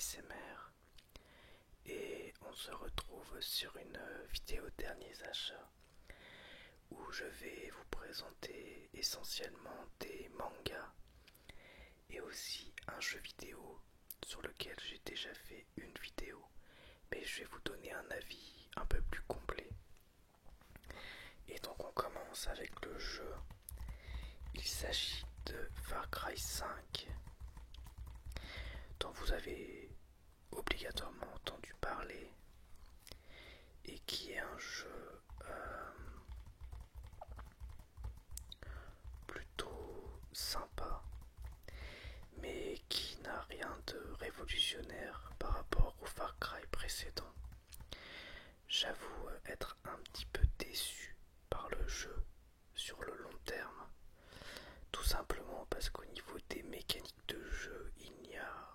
ASMR et on se retrouve sur une vidéo derniers achats où je vais vous présenter essentiellement des mangas et aussi un jeu vidéo sur lequel j'ai déjà fait une vidéo, mais je vais vous donner un avis un peu plus complet. Et donc on commence avec le jeu. Il s'agit de Far Cry 5, dont vous avez obligatoirement entendu parler et qui est un jeu plutôt sympa, mais qui n'a rien de révolutionnaire par rapport au Far Cry précédent. J'avoue être un petit peu déçu par le jeu sur le long terme, tout simplement parce qu'au niveau des mécaniques de jeu, il n'y a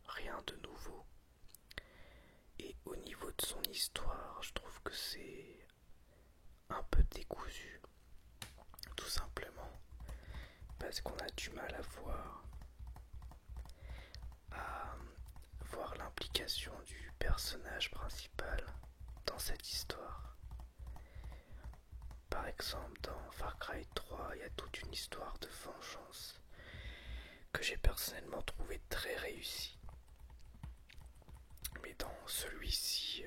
rien de nouveau. Et au niveau de son histoire, je trouve que c'est un peu décousu, tout simplement parce qu'on a du mal à voir l'implication du personnage principal dans cette histoire. Par exemple, dans Far Cry 3, il y a toute une histoire de vengeance que j'ai personnellement trouvé très réussie. Mais dans celui-ci,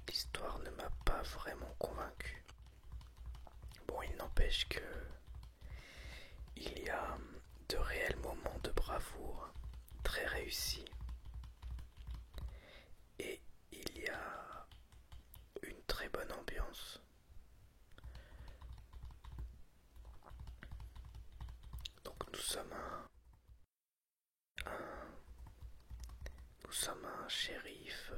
l'histoire ne m'a pas vraiment convaincu. Bon, il n'empêche que il y a de réels moments de bravoure très réussis et il y a une très bonne ambiance. Donc nous sommes un shérif,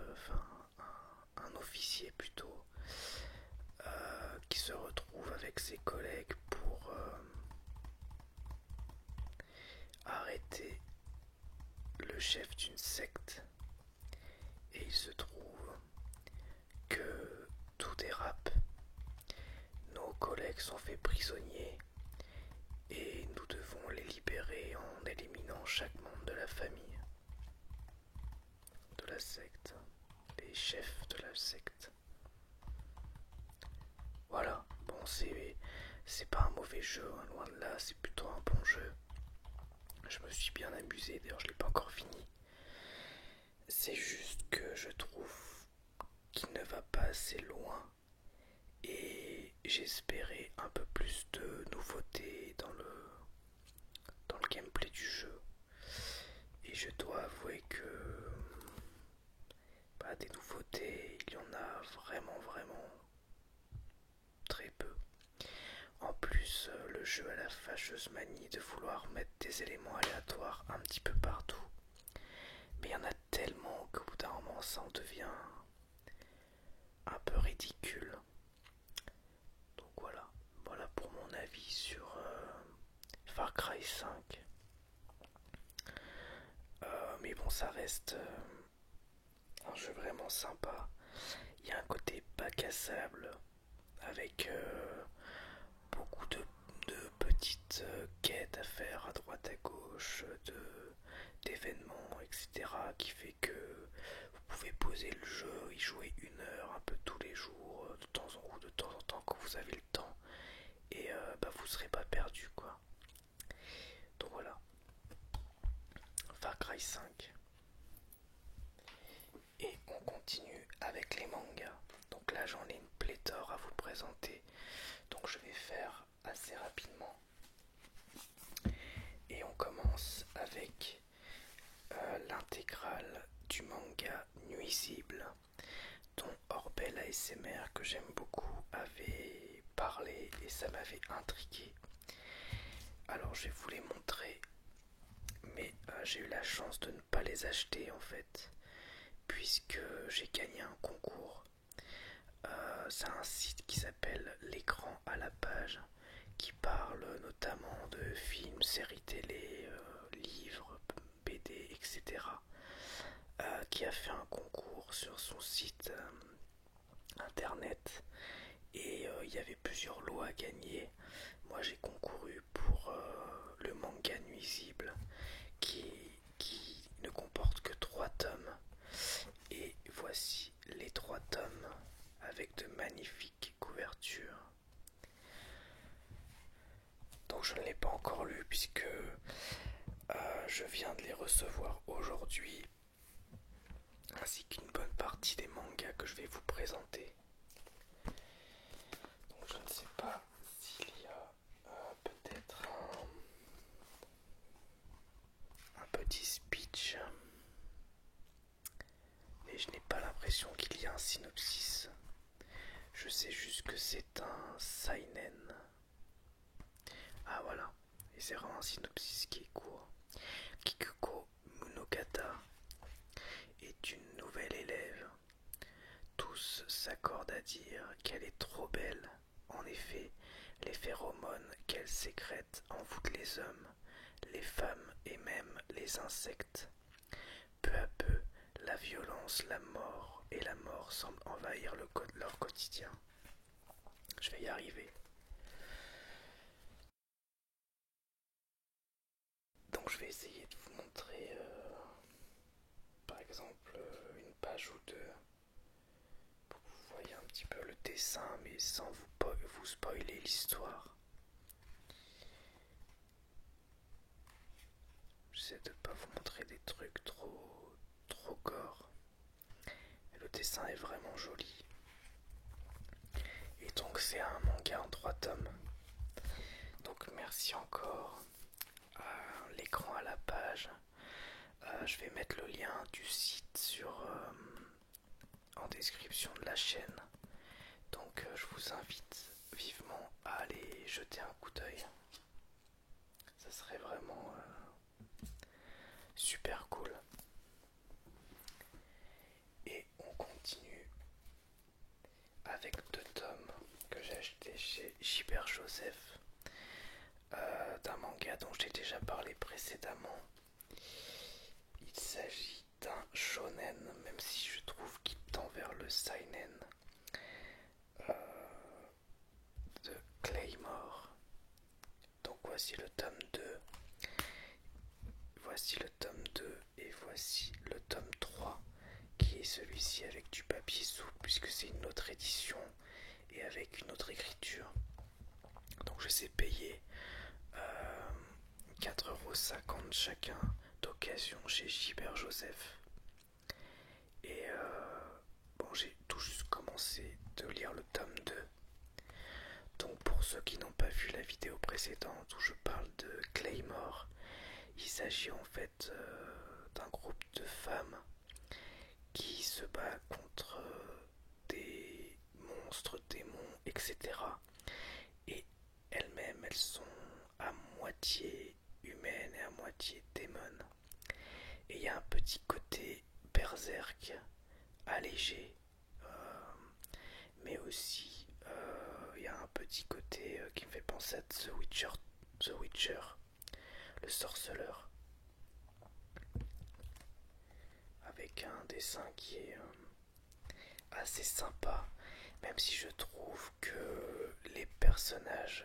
un officier plutôt, qui se retrouve avec ses collègues pour arrêter le chef d'une secte. Et il se trouve que tout dérape. Nos collègues sont faits prisonniers et nous devons les libérer en éliminant chaque membre de la famille, de la secte, les chefs de la secte. Voilà, bon, c'est pas un mauvais jeu, hein, loin de là, c'est plutôt un bon jeu. Je me suis bien amusé, d'ailleurs je l'ai pas encore fini. C'est juste que je trouve qu'il ne va pas assez loin et j'espérais un peu plus de nouveautés dans le gameplay du jeu. Et je dois avouer que des nouveautés, il y en a vraiment très peu. En plus, le jeu a la fâcheuse manie de vouloir mettre des éléments aléatoires un petit peu partout. Mais il y en a tellement qu'au bout d'un moment, ça en devient un peu ridicule. Donc voilà pour mon avis sur Far Cry 5. Mais bon, ça reste un jeu vraiment sympa. Il y a un côté bac à sable avec beaucoup de petites quêtes à faire à droite à gauche, d'événements, etc. qui fait que vous pouvez poser le jeu, y jouer 1 heure un peu tous les jours, de temps en temps quand vous avez le temps, et vous serez pas perdu quoi. Donc voilà, Far Cry 5. Et on continue avec les mangas. Donc là j'en ai une pléthore à vous présenter, donc je vais faire assez rapidement. Et on commence avec l'intégrale du manga Nuisible, dont Orbel ASMR, que j'aime beaucoup, avait parlé et ça m'avait intrigué. Alors je vais vous les montrer, mais j'ai eu la chance de ne pas les acheter en fait, puisque j'ai gagné un concours. C'est un site qui s'appelle L'écran à la page, qui parle notamment de films, séries télé, livres, BD, etc. Qui a fait un concours sur son site internet et il y avait plusieurs lots à gagner. Moi j'ai concouru pour le manga Nuisible qui ne comporte que 3 tomes. Et voici les 3 tomes avec de magnifiques couvertures. Donc je ne l'ai pas encore lu puisque je viens de les recevoir aujourd'hui, ainsi qu'une bonne partie des mangas que je vais vous présenter. Donc je ne sais pas s'il y a peut-être un petit speech, mais je n'ai pas l'impression qu'il y a un synopsis. Je sais juste que c'est un seinen. Ah voilà, et c'est vraiment un synopsis qui est court. Kikuko Munokata est une nouvelle élève. Tous s'accordent à dire qu'elle est trop belle. En effet, les phéromones qu'elle sécrète envoûtent les hommes, les femmes et même les insectes. Peu à peu, la violence, la mort et la mort semblent envahir leur quotidien. Je vais y arriver. Donc je vais essayer de vous montrer par exemple une page ou deux pour que vous voyez un petit peu le dessin mais sans vous spoiler l'histoire. J'essaie de ne pas vous montrer des trucs trop gore. Et le dessin est vraiment joli. Et donc c'est un manga en 3 tomes. Donc merci encore. L'écran à la page. Je vais mettre le lien du site en description de la chaîne. Donc je vous invite vivement à aller jeter un coup d'œil. Ça serait vraiment super cool. Et on continue avec 2 tomes que j'ai acheté chez Gilbert Joseph, d'un manga dont j'ai déjà parlé précédemment. Il s'agit d'un shonen, même si je trouve qu'il tend vers le seinen, de Claymore. Donc voici le tome 2. Voici le tome 2 et voici le tome 3, qui est celui-ci avec du papier souple puisque c'est une autre édition et avec une autre écriture. Donc je les ai payés 4,50€ chacun d'occasion chez Gilbert Joseph. Et bon, j'ai tout juste commencé de lire le tome 2. Donc pour ceux qui n'ont pas vu la vidéo précédente où je parle de Claymore, il s'agit en fait d'un groupe de femmes qui se bat contre des monstres, démons, etc. Et elles-mêmes, elles sont à moitié humaines et à moitié démones. Et il y a un petit côté berserk, allégé, mais aussi il y a un petit côté qui me fait penser à The Witcher, le sorceleur, avec un dessin qui est assez sympa, même si je trouve que les personnages,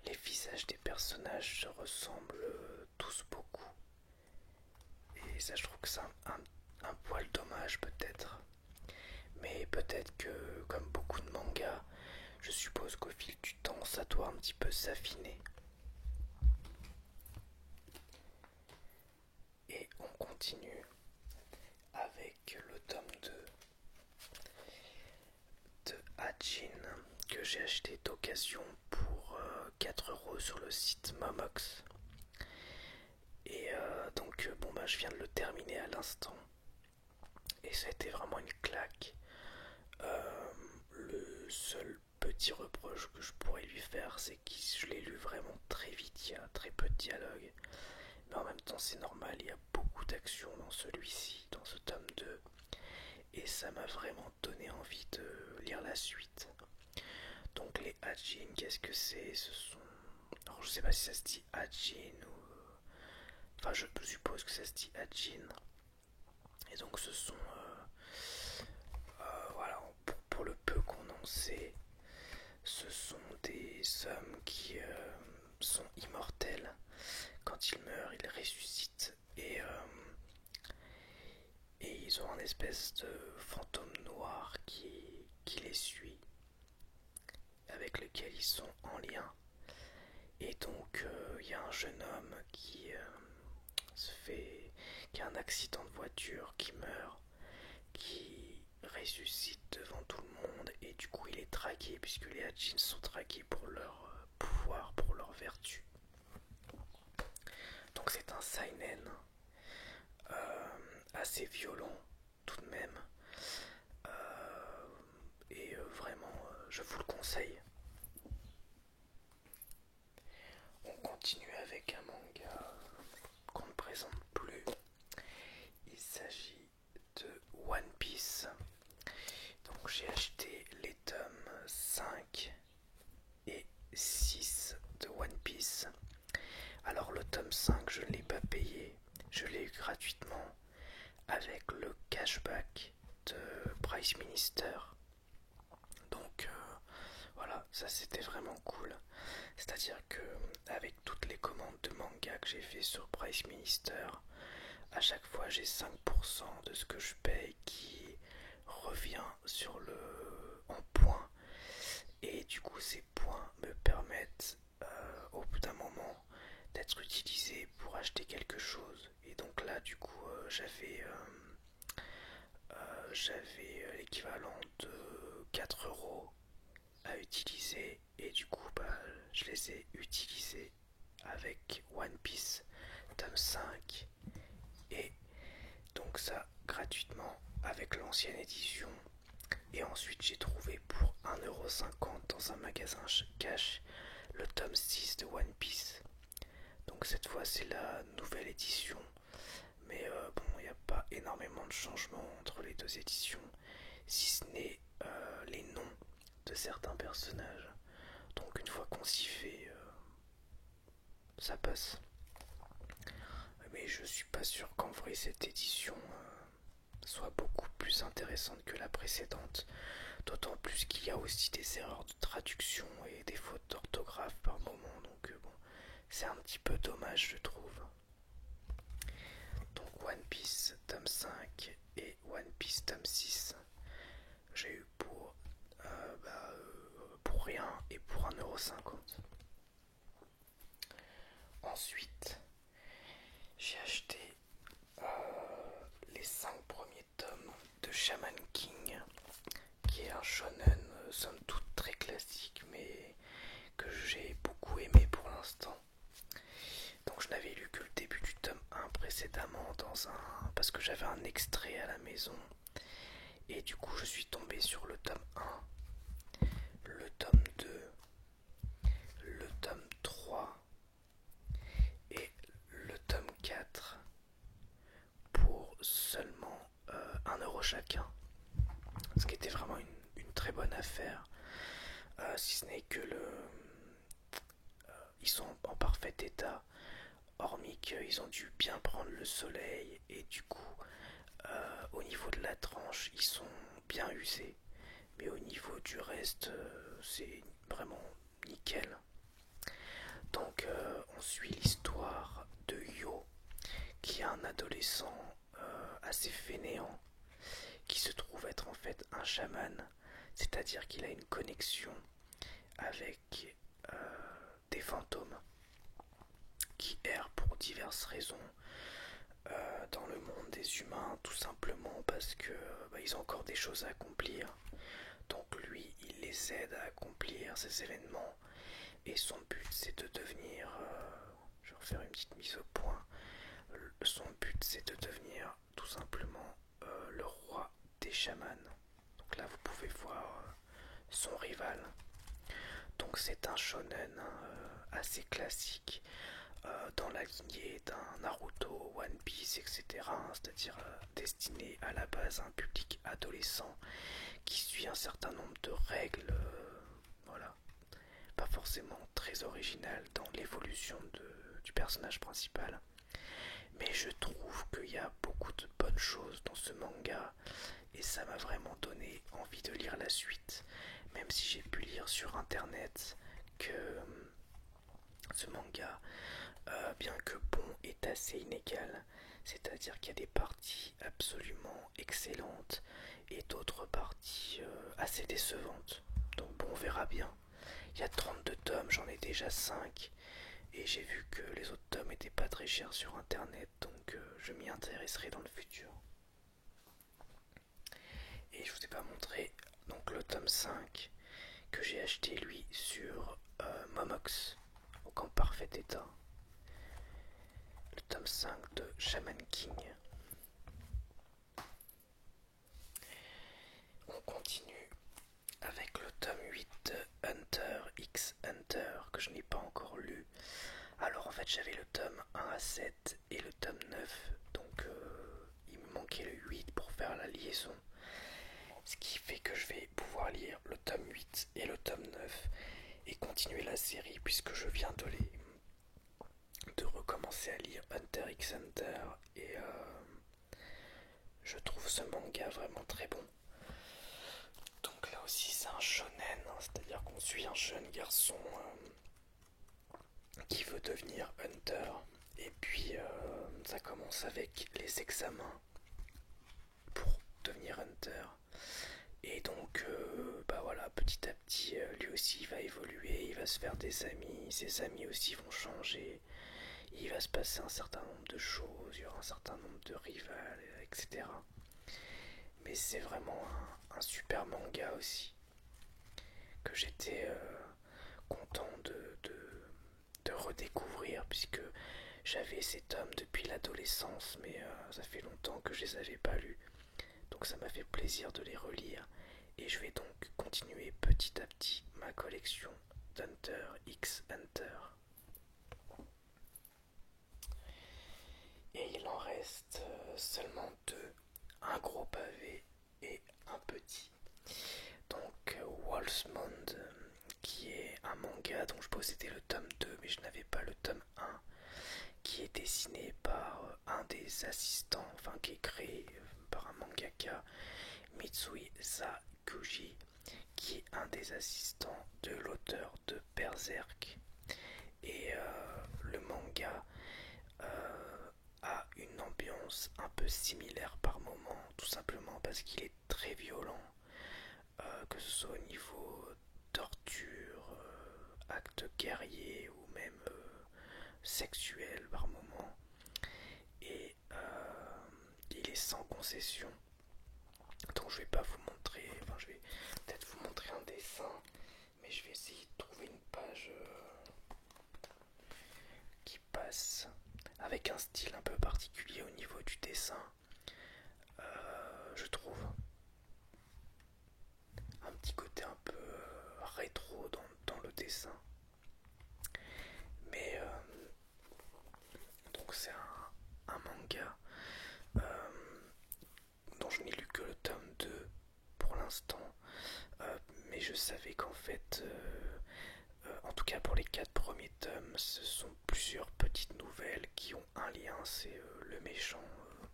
les visages des personnages se ressemblent tous beaucoup. Et ça, je trouve que c'est un poil dommage peut-être. Mais peut-être que, comme beaucoup de mangas, je suppose qu'au fil du temps, ça doit un petit peu s'affiner. Et on continue avec le tome 2 de Hajin que j'ai acheté d'occasion pour 4€ sur le site Momox. Et donc bon bah je viens de le terminer à l'instant et ça a été vraiment une claque. Le seul petit reproche que je pourrais lui faire, c'est que je l'ai lu vraiment très vite, il y a très peu de dialogue, mais en même temps c'est normal, il y a beaucoup d'action dans celui-ci, dans ce tome 2, et ça m'a vraiment donné envie de lire la suite. Donc les Hajin, qu'est-ce que c'est? Ce sont... Alors je sais pas si ça se dit Hajin ou... Enfin je suppose que ça se dit Hajin. Et donc ce sont... voilà, pour le peu qu'on en sait, ce sont des hommes qui sont immortels. Quand ils meurent, ils ressuscitent. Et un espèce de fantôme noir qui les suit, avec lequel ils sont en lien. Et donc il y a un jeune homme qui a un accident de voiture, qui meurt, qui ressuscite devant tout le monde, et du coup il est traqué puisque les Hatchins sont traqués pour leur pouvoir, pour leur vertu. Donc c'est un seinen assez violent tout de même, et vraiment je vous le conseille. On continue avec un manga qu'on ne présente plus. Il s'agit de One Piece. Donc j'ai acheté les tomes 5 et 6 de One Piece. Alors le tome 5 je ne l'ai pas payé, je l'ai eu gratuitement avec le cashback de Price Minister. Donc voilà, ça c'était vraiment cool. C'est-à-dire que avec toutes les commandes de manga que j'ai fait sur Price Minister, à chaque fois j'ai 5% de ce que je paye qui revient en points, et du coup ces points me permettent au bout d'un moment d'être utilisés pour acheter quelque chose. Et donc là du coup j'avais l'équivalent de 4 euros à utiliser, et du coup je les ai utilisés avec One Piece tome 5, et donc ça gratuitement avec l'ancienne édition. Et ensuite j'ai trouvé pour 1,50€ dans un magasin cash le tome 6 de One Piece. Donc cette fois c'est la nouvelle édition, mais bon, il n'y a pas énormément de changements entre les deux éditions, si ce n'est les noms de certains personnages. Donc une fois qu'on s'y fait, ça passe. Mais je suis pas sûr qu'en vrai cette édition soit beaucoup plus intéressante que la précédente, d'autant plus qu'il y a aussi des erreurs de traduction et des fautes d'orthographe par moment, donc bon, c'est un petit peu dommage je trouve. Donc One Piece tome 5 et One Piece tome 6, j'ai eu pour rien et pour 1,50€. Ensuite, j'ai acheté les 5 premiers tomes de Shaman King, qui est un shonen somme toute très classique, mais que j'ai beaucoup aimé pour l'instant. Donc je n'avais lu que le début du tome 1 précédemment parce que j'avais un extrait à la maison, et du coup je suis tombé sur le tome 1, le tome 2, le tome 3 et le tome 4 pour seulement 1€ chacun, ce qui était vraiment une très bonne affaire, si ce n'est que ils sont en parfait état, hormis qu'ils ont dû bien prendre le soleil, et du coup au niveau de la tranche ils sont bien usés, mais au niveau du reste c'est vraiment nickel. Donc on suit l'histoire de Yo, qui est un adolescent assez fainéant, qui se trouve être en fait un chaman, c'est-à-dire qu'il a une connexion avec des fantômes qui errent pour diverses raisons dans le monde des humains, tout simplement parce que ils ont encore des choses à accomplir. Donc lui, il les aide à accomplir ces événements, et son but c'est de devenir, je vais refaire une petite mise au point, son but c'est de devenir tout simplement le roi des chamans. Donc là vous pouvez voir son rival. Donc c'est un shonen assez classique, dans la lignée d'un Naruto, One Piece, etc. C'est-à-dire destiné à la base à un public adolescent qui suit un certain nombre de règles, voilà, pas forcément très original dans l'évolution du personnage principal. Mais je trouve qu'il y a beaucoup de bonnes choses dans ce manga, et ça m'a vraiment donné envie de lire la suite, même si j'ai pu lire sur internet que ce manga, bien que bon, est assez inégal. C'est-à-dire qu'il y a des parties absolument excellentes et d'autres parties assez décevantes. Donc bon, on verra bien. Il y a 32 tomes, j'en ai déjà 5. Et j'ai vu que les autres tomes étaient pas très chers sur internet, donc je m'y intéresserai dans le futur. Et je vous ai pas montré donc le tome 5 que j'ai acheté lui sur Momox, donc en parfait état. Le tome 5 de Shaman King. On continue avec le tome 8 de Hunter x Hunter que je n'ai pas encore lu. Alors en fait j'avais le tome 1 à 7 et le tome 9, donc il me manquait le 8 pour faire la liaison. Ce qui fait que je vais pouvoir lire le tome 8 et le tome 9 et continuer la série puisque je viens de recommencer à lire Hunter x Hunter et je trouve ce manga vraiment très bon. Donc là aussi c'est un shonen, hein, c'est-à-dire qu'on suit un jeune garçon qui veut devenir hunter et puis ça commence avec les examens pour devenir hunter. Et donc, bah voilà, petit à petit, lui aussi il va évoluer, il va se faire des amis, ses amis aussi vont changer, il va se passer un certain nombre de choses, il y aura un certain nombre de rivales, etc. Mais c'est vraiment un super manga aussi, que j'étais content de redécouvrir, puisque j'avais ces tomes depuis l'adolescence, mais ça fait longtemps que je les avais pas lus. Donc ça m'a fait plaisir de les relire. Et je vais donc continuer petit à petit ma collection d'Hunter x Hunter. Et il en reste seulement deux. Un gros pavé et un petit. Donc Wolfsmond, qui est un manga dont je possédais le tome 2 mais je n'avais pas le tome 1, qui est dessiné par un des assistants, enfin qui est créé par un mangaka, Mitsui Sakuji, qui est un des assistants de l'auteur de Berserk. Et le manga a une ambiance un peu similaire par moment, tout simplement parce qu'il est très violent, que ce soit au niveau torture, acte guerrier ou même sexuel par moment. Et il est sans concession. Donc je vais pas vous montrer, enfin je vais peut-être vous montrer un dessin, mais je vais essayer de trouver une page qui passe avec un style un peu particulier au niveau du dessin, je trouve. Un petit côté un peu rétro dans le dessin. Mais donc c'est un manga dont je n'ai lu que le tome 2 pour l'instant. Mais je savais qu'en fait, en tout cas pour les 4 premiers tomes, ce sont plusieurs petites nouvelles qui ont un lien, c'est le méchant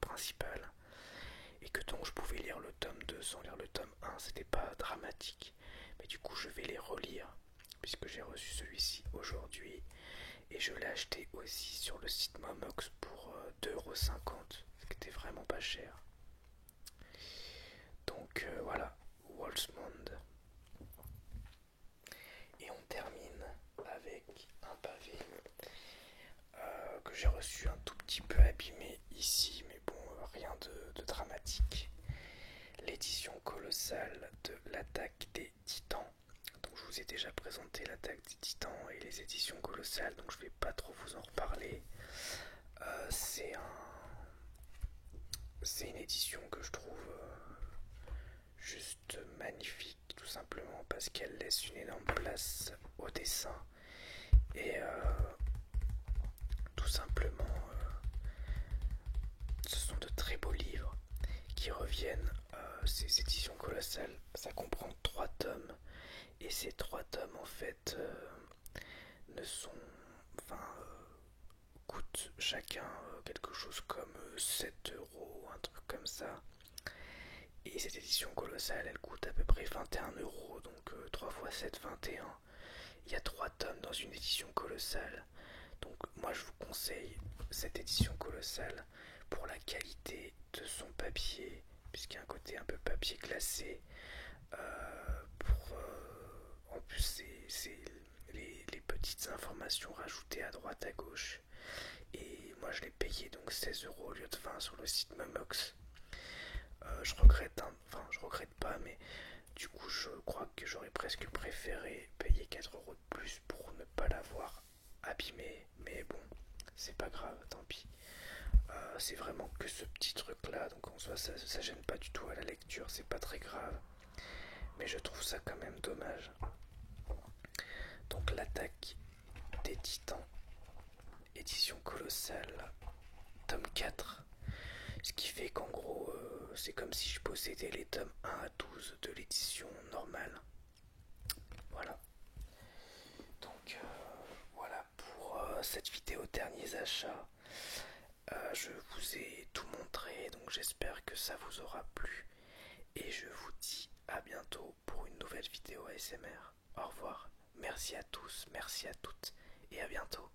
principal. Et que donc je pouvais lire le tome 2 sans lire le tome 1, c'était pas dramatique. Mais du coup je vais les relire, puisque j'ai reçu celui-ci aujourd'hui. Et je l'ai acheté aussi sur le site Momox pour 2,50€, ce qui était vraiment pas cher. Donc voilà, Wolfsmond. Et on termine avec un pavé que j'ai reçu un tout petit peu abîmé ici, mais bon, rien de dramatique. L'édition colossale de l'Attaque des Titans. Donc je vous ai déjà présenté l'Attaque des Titans et les éditions colossales, donc je vais pas trop vous en reparler. C'est une édition que je trouve juste magnifique, tout simplement parce qu'elle laisse une énorme place au dessin et tout simplement ce sont de très beaux livres qui reviennent. Ces éditions colossales, ça comprend 3 tomes et ces 3 tomes en fait ne sont, enfin coûtent chacun quelque chose comme 7€, un truc comme ça. Et cette édition colossale, elle coûte à peu près 21€, donc 3 x 7, 21. Il y a 3 tomes dans une édition colossale. Donc moi je vous conseille cette édition colossale pour la qualité de son papier, puisqu'il y a un côté un peu papier glacé. En plus, c'est les petites informations rajoutées à droite à gauche. Et moi, je l'ai payé donc 16 euros au lieu de 20 sur le site Momox. Je regrette, hein. Enfin, je regrette pas, mais du coup, je crois que j'aurais presque préféré payer 4 euros de plus pour ne pas l'avoir abîmé. Mais bon, c'est pas grave, tant pis. C'est vraiment que ce petit truc là, donc en soi ça gêne pas du tout à la lecture, c'est pas très grave, mais je trouve ça quand même dommage. Donc l'attaque des titans, édition colossale, tome 4, ce qui fait qu'en gros c'est comme si je possédais les tomes 1 à 12 de l'édition normale. Voilà, donc voilà pour cette vidéo derniers achats. Je vous ai tout montré, donc j'espère que ça vous aura plu. Et je vous dis à bientôt pour une nouvelle vidéo ASMR. Au revoir, merci à tous, merci à toutes, et à bientôt.